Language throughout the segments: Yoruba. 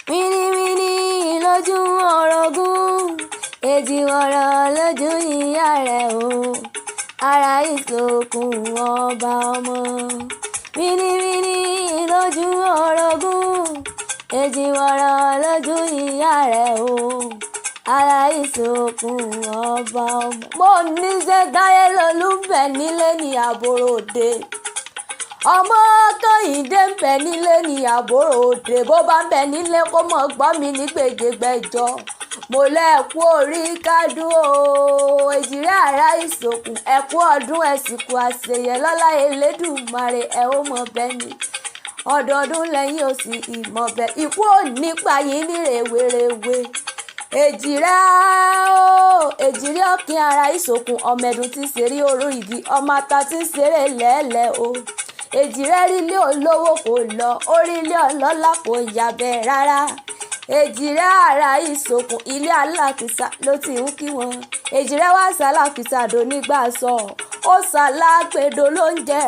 wíníwíní lójú orogún, èjì wọ̀rọ̀ lójú ìyá rẹ̀ o, ara ìsokùn ọba ọmọ. Wíníwíní lójú orogún, èjì wọ̀rọ̀ lójú ìyá rẹ̀ o, ara ìsokùn ọba ọmọ. Mo ní ṣe Táyélolú ń bẹ nílé ní àbúrò òde, ọmọ Kẹ́hìndé ń bẹ nílé ní àbúrò òde. Bó bá ń bẹ nílé kó mọ̀ gbọ́ mi ní gbèjègbèjọ. Mo lẹ́ẹ̀kú orí kádùn o, èjìrẹ́ ara ìsokùn, ẹ̀kú ọdún ẹ̀sìnkú àṣeyẹ lọ́lá Elédùmarè ẹ̀ ó mọ̀ bẹ́ẹ̀ ni. Ọdọọdún lẹ́yìn òsì ìmọ̀bẹ, ikú ò ní pa yín ní rèwerèwe. Èjìrẹ́ o, èjìrẹ́ ọ̀kín ara ìsokùn, ọmọ ẹ̀dùn tí ń ṣeré oró igi, ọmọ ata tí ń ṣeré lẹ́ẹ̀lẹ́ o. Èjìrẹ́ rí ilé olówó kò lọ, orí ilé ọlọ́lá kò yàbẹ̀ rárá. Èjìrẹ́ ara ìsokùn, ilé alákìsà ló ti ń kí wọn. Èjìrẹ́ wá sálákìsà dònígbà sọ, ó sálágbèdo lóúnjẹ,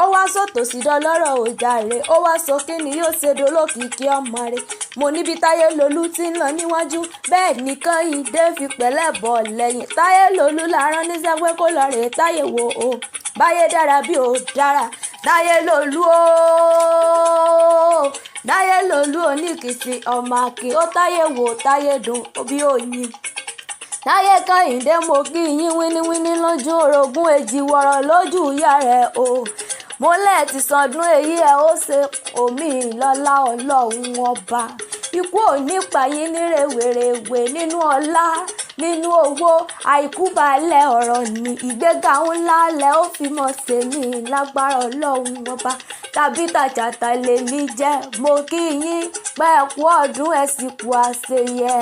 ó wá sòtòsí dọlọ́rọ̀ òjàre, ó wá sọ kí ni yóò ṣe dolókìkí ọmọ rẹ̀. Mo níbi Táyélolú ti ń lọ níwájú, bẹ́ẹ̀ ni Kẹ́hìndé fi pẹ̀lẹ́ bọ̀ lẹ́yìn. Táyélolú la rán níṣẹ́ pé kó lọ rèé táyé wo o, báyé dára bí ó dára. Táyélolú o, Táyélolú oníkìsì ọmọ akin, ó táyé wò táyé dùn bí oyin. Táyé Kẹ́hìndé mo kí yín wíníwíní lójú orogún, èjì wọ̀rọ̀ lójú ìyá rẹ̀ o. Mo lẹ́ẹ̀ ti sọdún èyí ẹ̀ ó ṣe omi lọ́lá Ọlọ́run ọba. Ikú ò ní pa yín ní rèwerèwe, nínú ọlá nínú owó, àìkú balẹ̀ ọ̀rọ̀ ni. Ìgbéga ńlá lẹ̀ ó fi mọ̀ ṣe mí lágbára Ọlọ́run ọba. Tàbí tàjàtà lèmi jẹ́, mo kí yín pẹ́ kú ọdún ẹ̀sìnkú àṣeyẹ.